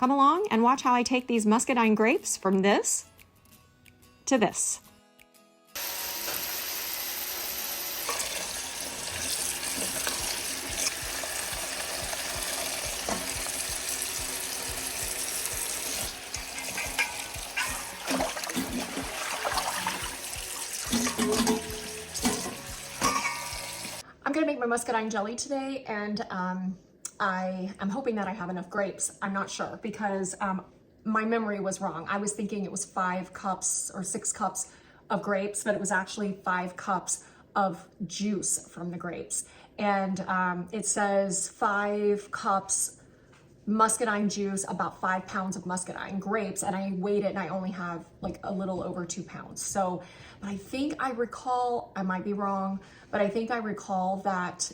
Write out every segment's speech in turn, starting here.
Come along and watch how I take these Muscadine grapes from this to this. I'm gonna make my muscadine jelly today, and I am hoping that I have enough grapes. I'm not sure because my memory was wrong. I was thinking it was 5 cups or 6 cups of grapes, but it was actually 5 cups of juice from the grapes. And it says 5 cups muscadine juice, about 5 pounds of muscadine grapes, and I weighed it and I only have like a little over 2 pounds. So, but I think I recall, I might be wrong, but I think I recall that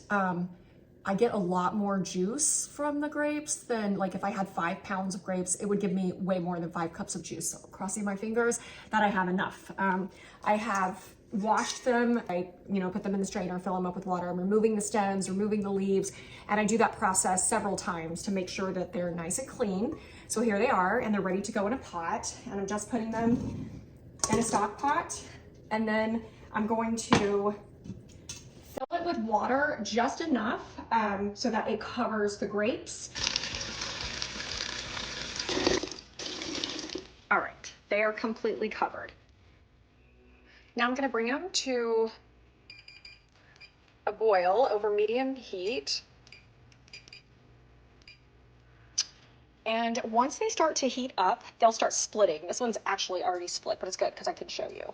I get a lot more juice from the grapes than, like, if I had 5 pounds of grapes, it would give me way more than 5 cups of juice. So crossing my fingers that I have enough. I have washed them, I put them in the strainer, fill them up with water. I'm removing the stems, removing the leaves, and I do that process several times to make sure that they're nice and clean. So here they are, and they're ready to go in a pot, and I'm just putting them in a stock pot, and then I'm going to fill it with water just enough so that it covers the grapes. All right, they are completely covered. Now I'm going to bring them to a boil over medium heat. And once they start to heat up, they'll start splitting. This one's actually already split, but it's good because I can show you.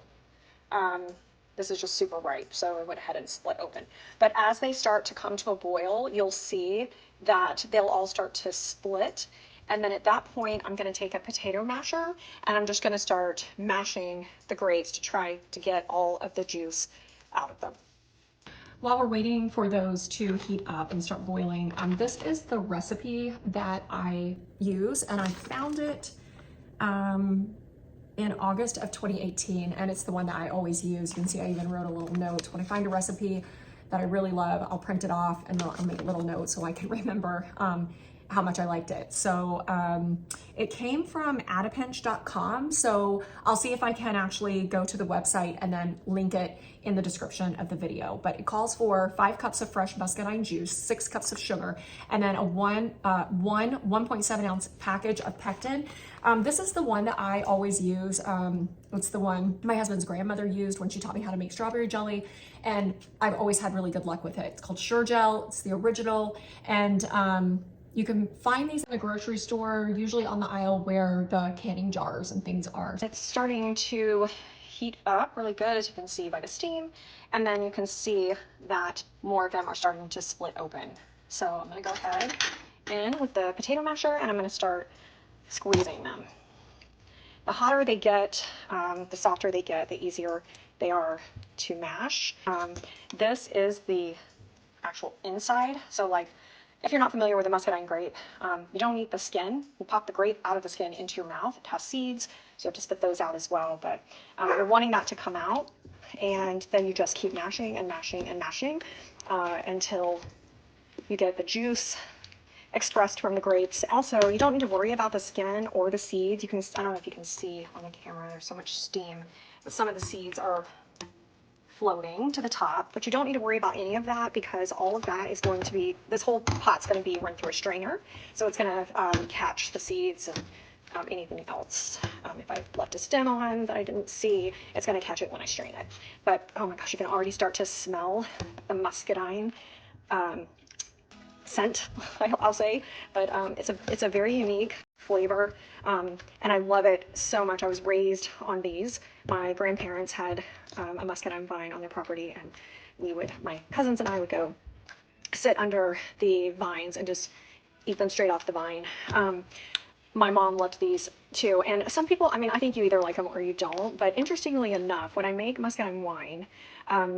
This is just super ripe, so I went ahead and split open. But as they start to come to a boil, you'll see that they'll all start to split. And then at that point, I'm going to take a potato masher and I'm just going to start mashing the grapes to try to get all of the juice out of them. While we're waiting for those to heat up and start boiling, this is the recipe that I use, and I found it in August of 2018, and it's the one that I always use. You can see I even wrote a little note. When I find a recipe that I really love, I'll print it off and I'll make a little note so I can remember how much I liked it. So it came from adapinch.com. So I'll see if I can actually go to the website and then link it in the description of the video. But it calls for 5 cups of fresh muscadine juice, 6 cups of sugar, and then a 1.7 ounce package of pectin. This is the one that I always use. It's the one my husband's grandmother used when she taught me how to make strawberry jelly, and I've always had really good luck with it. It's called Sure Gel. It's the original, and you can find these in the grocery store, usually on the aisle where the canning jars and things are. It's starting to heat up really good, as you can see by the steam, and then you can see that more of them are starting to split open. So I'm going to go ahead in with the potato masher and I'm going to start squeezing them. The hotter they get, the softer they get, the easier they are to mash. This is the actual inside. So, like, if you're not familiar with a muscadine grape, you don't eat the skin. You pop the grape out of the skin into your mouth. It has seeds, so you have to spit those out as well. But you're wanting that to come out, and then you just keep mashing and mashing and mashing until you get the juice expressed from the grapes. Also, you don't need to worry about the skin or the seeds. You can, I don't know if you can see on the camera, there's so much steam, but some of the seeds are floating to the top, but you don't need to worry about any of that because all of that is going to be, this whole pot's going to be run through a strainer, so it's going to catch the seeds and anything else. If I left a stem on that I didn't see, it's going to catch it when I strain it. But oh my gosh, you can already start to smell the muscadine scent, I'll say, but it's a very unique flavor, and I love it so much. I was raised on these. My grandparents had a muscadine vine on their property, and my cousins and I would go sit under the vines and just eat them straight off the vine. My mom loved these too, and some people, I mean, I think you either like them or you don't, but interestingly enough, when I make muscadine wine,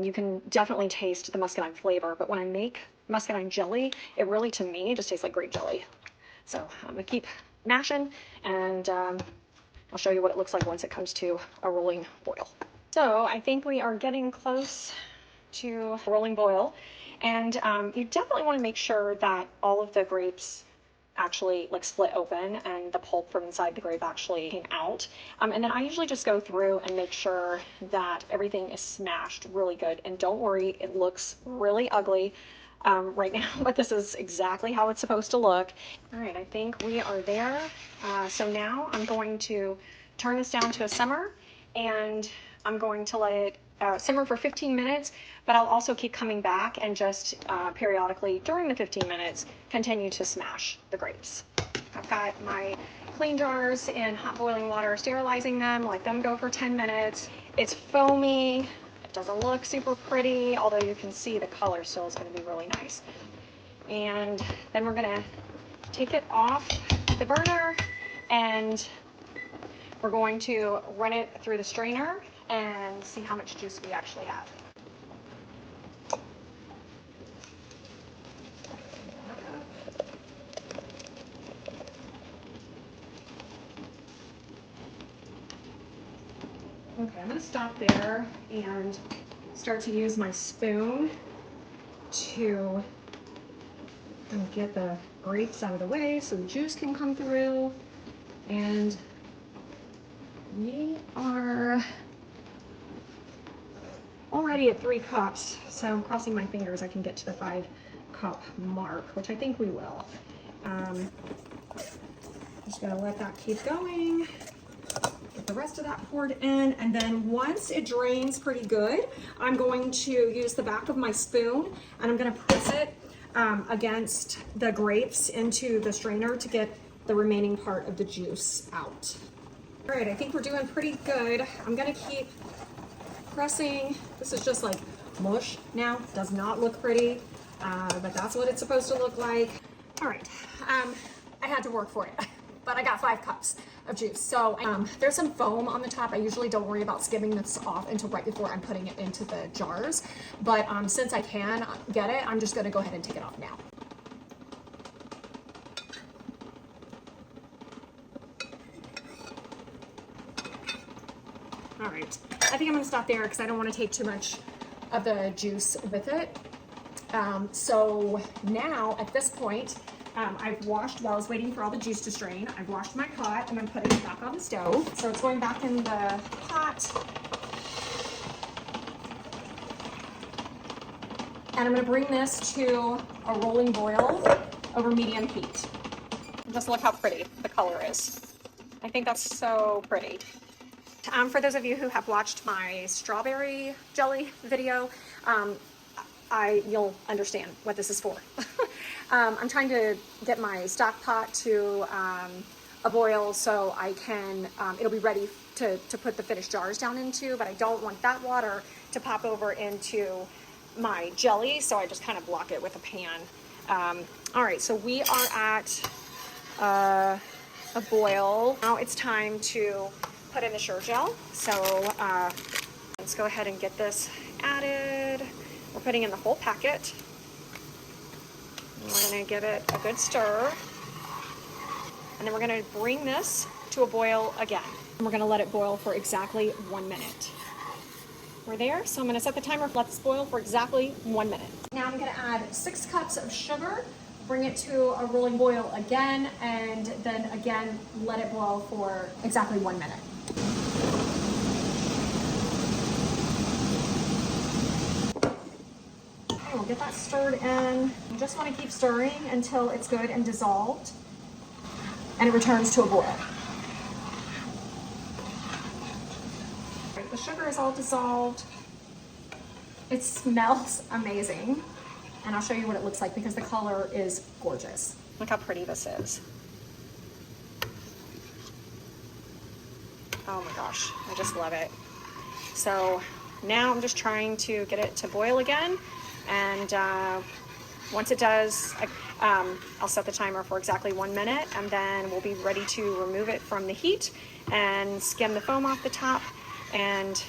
you can definitely taste the muscadine flavor, but when I make muscadine jelly, it really, to me, just tastes like grape jelly. So I'm gonna keep mashing, and I'll show you what it looks like once it comes to a rolling boil. So I think we are getting close to rolling boil, and you definitely want to make sure that all of the grapes actually like split open and the pulp from inside the grape actually came out. And then I usually just go through and make sure that everything is smashed really good. And don't worry, it looks really ugly right now, but this is exactly how it's supposed to look. All right, I think we are there. So now I'm going to turn this down to a simmer, and I'm going to let it simmer for 15 minutes, but I'll also keep coming back and just periodically during the 15 minutes continue to smash the grapes. I've got my clean jars in hot boiling water, sterilizing them, let them go for 10 minutes. It's foamy. It doesn't look super pretty, although you can see the color still is going to be really nice. And then we're going to take it off the burner, and we're going to run it through the strainer and see how much juice we actually have. Okay, I'm going to stop there and start to use my spoon to get the grapes out of the way so the juice can come through. And we are already at 3 cups, so I'm crossing my fingers I can get to the 5-cup mark, which I think we will. Just gonna let that keep going. Get the rest of that poured in, and then once it drains pretty good, I'm going to use the back of my spoon and I'm gonna press it against the grapes into the strainer to get the remaining part of the juice out. All right, I think we're doing pretty good. I'm gonna keep pressing. This is just like mush now. Does not look pretty, but that's what it's supposed to look like. All right, I had to work for it, but I got 5 cups of juice. So there's some foam on the top. I usually don't worry about skimming this off until right before I'm putting it into the jars. But since I can get it, I'm just gonna go ahead and take it off now. All right, I think I'm gonna stop there because I don't want to take too much of the juice with it. So now at this point, I've washed, while I was waiting for all the juice to strain, I've washed my pot and I'm putting it back on the stove. So it's going back in the pot. And I'm gonna bring this to a rolling boil over medium heat. Just look how pretty the color is. I think that's so pretty. For those of you who have watched my strawberry jelly video, you'll understand what this is for. I'm trying to get my stock pot to a boil so I can, it'll be ready to put the finished jars down into, but I don't want that water to pop over into my jelly, so I just kind of block it with a pan. All right, so we are at a boil. Now it's time to put in the sugar gel. So let's go ahead and get this added. We're putting in the whole packet. We're going to give it a good stir. And then we're going to bring this to a boil again. And we're going to let it boil for exactly 1 minute. We're there, so I'm going to set the timer, let this boil for exactly 1 minute. Now I'm going to add 6 cups of sugar, bring it to a rolling boil again, and then again let it boil for exactly 1 minute. Okay, we'll get that stirred in. You just want to keep stirring until it's good and dissolved and it returns to a boil. The sugar is all dissolved. It smells amazing. And I'll show you what it looks like because the color is gorgeous. Look how pretty this is. Oh my gosh, I just love it. So now I'm just trying to get it to boil again. And once it does, I'll set the timer for exactly 1 minute, and then we'll be ready to remove it from the heat and skim the foam off the top and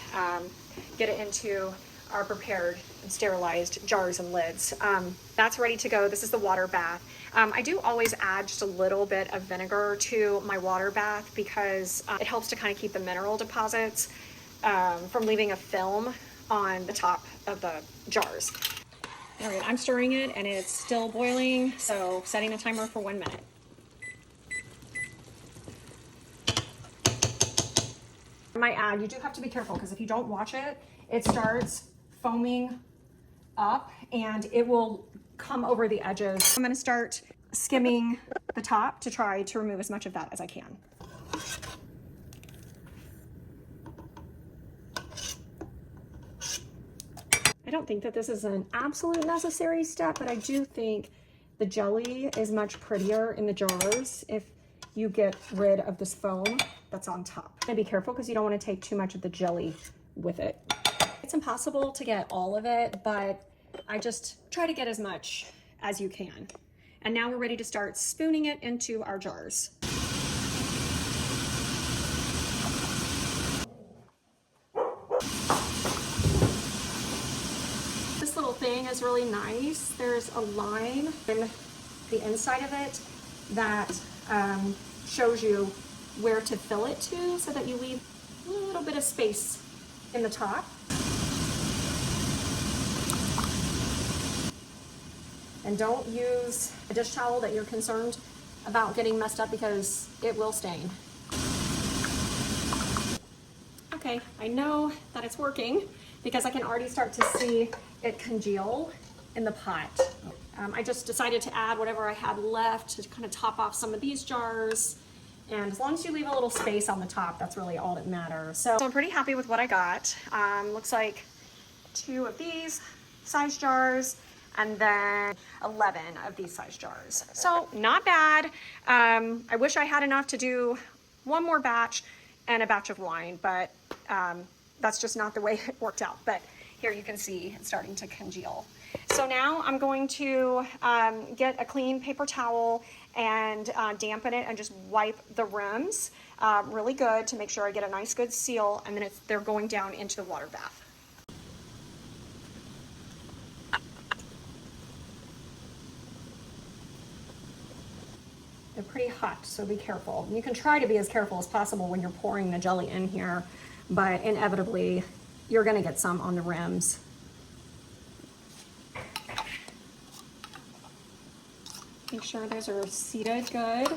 get it into our prepared and sterilized jars and lids. That's ready to go. This is the water bath. I do always add just a little bit of vinegar to my water bath because it helps to kind of keep the mineral deposits from leaving a film on the top of the jars. All right, I'm stirring it and it's still boiling, so setting the timer for 1 minute. I might add, you do have to be careful because if you don't watch it, it starts foaming up and it will come over the edges. I'm going to start skimming the top to try to remove as much of that as I can. I don't think that this is an absolute necessary step, but I do think the jelly is much prettier in the jars if you get rid of this foam that's on top. And be careful because you don't want to take too much of the jelly with it. It's impossible to get all of it, but I just try to get as much as you can. And now we're ready to start spooning it into our jars. This little thing is really nice. There's a line in the inside of it that shows you where to fill it to so that you leave a little bit of space in the top. And don't use a dish towel that you're concerned about getting messed up because it will stain. Okay, I know that it's working because I can already start to see it congeal in the pot. I just decided to add whatever I had left to kind of top off some of these jars. And as long as you leave a little space on the top, that's really all that matters. So I'm pretty happy with what I got. Looks like 2 of these size jars and then 11 of these size jars. So not bad. I wish I had enough to do one more batch and a batch of wine, but that's just not the way it worked out. But here you can see it's starting to congeal. So now I'm going to get a clean paper towel and dampen it and just wipe the rims really good to make sure I get a nice good seal, and then they're going down into the water bath. They're pretty hot, so be careful. You can try to be as careful as possible when you're pouring the jelly in here, but inevitably you're gonna get some on the rims. Make sure those are seated good,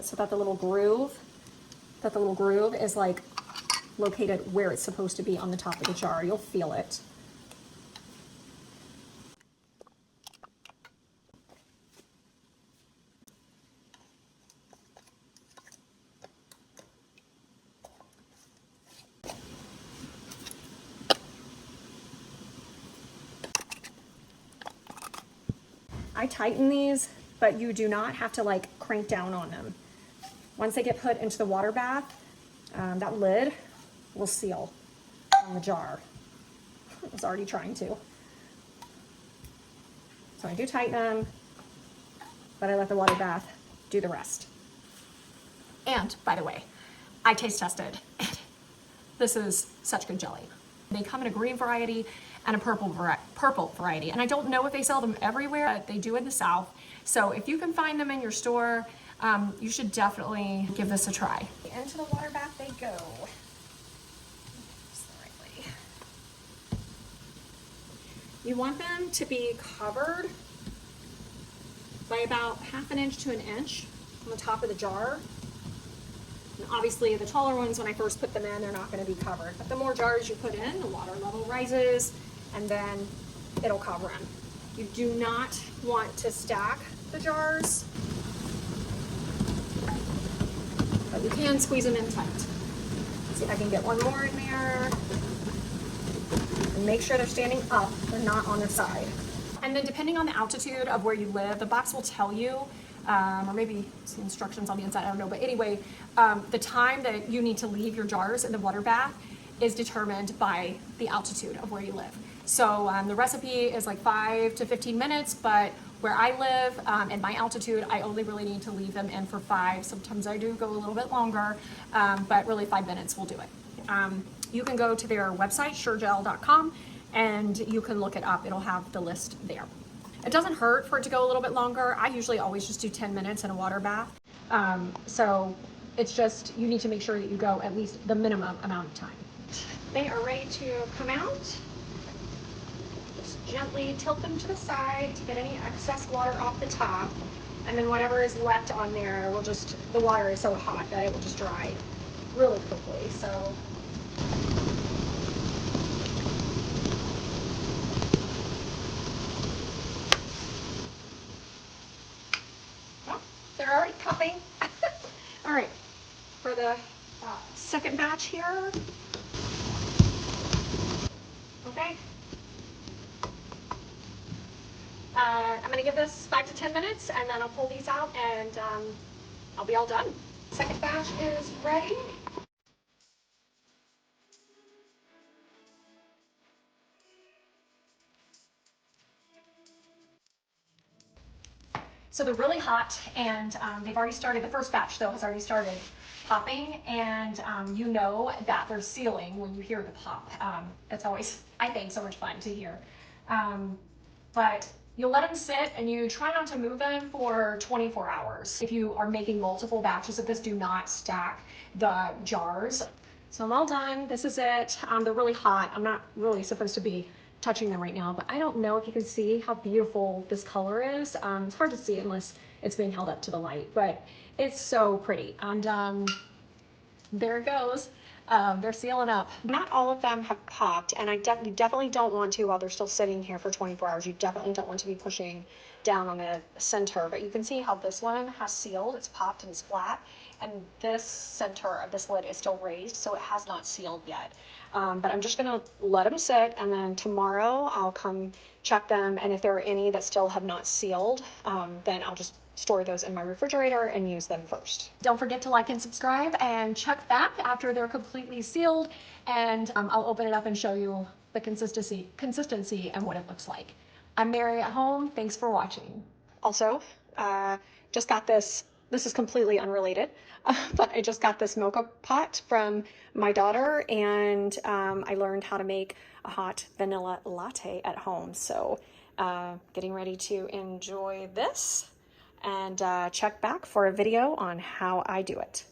so that the little groove is like located where it's supposed to be on the top of the jar. You'll feel it. I tighten these, but you do not have to like crank down on them. Once they get put into the water bath, that lid will seal on the jar. It was already trying to. So I do tighten them, but I let the water bath do the rest. And by the way, I taste tested. This is such good jelly. They come in a green variety and a purple variety. And I don't know if they sell them everywhere, but they do in the South. So if you can find them in your store, you should definitely give this a try. Into the water bath they go. Slightly. You want them to be covered by about 1/2 inch to 1 inch on the top of the jar. And obviously the taller ones, when I first put them in, they're not going to be covered. But the more jars you put in, the water level rises, and then it'll cover them. You do not want to stack the jars, but you can squeeze them in tight. See if I can get one more in there. And make sure they're standing up, they're not on their side. And then depending on the altitude of where you live, the box will tell you, or maybe some instructions on the inside, I don't know. But anyway, the time that you need to leave your jars in the water bath is determined by the altitude of where you live. So the recipe is like 5 to 15 minutes, but where I live and my altitude, I only really need to leave them in for 5. Sometimes I do go a little bit longer, but really 5 minutes will do it. You can go to their website, suregel.com, and you can look it up. It'll have the list there. It doesn't hurt for it to go a little bit longer. I usually always just do 10 minutes in a water bath. So it's just, you need to make sure that you go at least the minimum amount of time. They are ready to come out. Just gently tilt them to the side to get any excess water off the top. And then whatever is left on there will just, the water is so hot that it will just dry really quickly. So oh, they're already cupping. All right, for the second batch here. Okay. I'm gonna give this 5 to 10 minutes and then I'll pull these out and I'll be all done. Second batch is ready. So they're really hot and they've already started, the first batch though has already started popping, and you know that they're sealing when you hear the pop. It's always, I think, so much fun to hear. But you'll let them sit and you try not to move them for 24 hours. If you are making multiple batches of this, do not stack the jars. So I'm all done. This is it. They're really hot. I'm not really supposed to be touching them right now, but I don't know if you can see how beautiful this color is. It's hard to see unless it's being held up to the light, but it's so pretty. And there it goes. They're sealing up. Not all of them have popped, and you definitely don't want to, while they're still sitting here for 24 hours, you definitely don't want to be pushing down on the center, but you can see how this one has sealed. It's popped and it's flat, and this center of this lid is still raised, so it has not sealed yet. But I'm just gonna let them sit, and then tomorrow I'll come check them, and if there are any that still have not sealed, then I'll just store those in my refrigerator and use them first. Don't forget to like and subscribe, and check back after they're completely sealed, and I'll open it up and show you the consistency and what it looks like. I'm Mary at home. Thanks for watching. Also, just got this. This is completely unrelated, but I just got this mocha pot from my daughter, and I learned how to make a hot vanilla latte at home. So getting ready to enjoy this, and check back for a video on how I do it.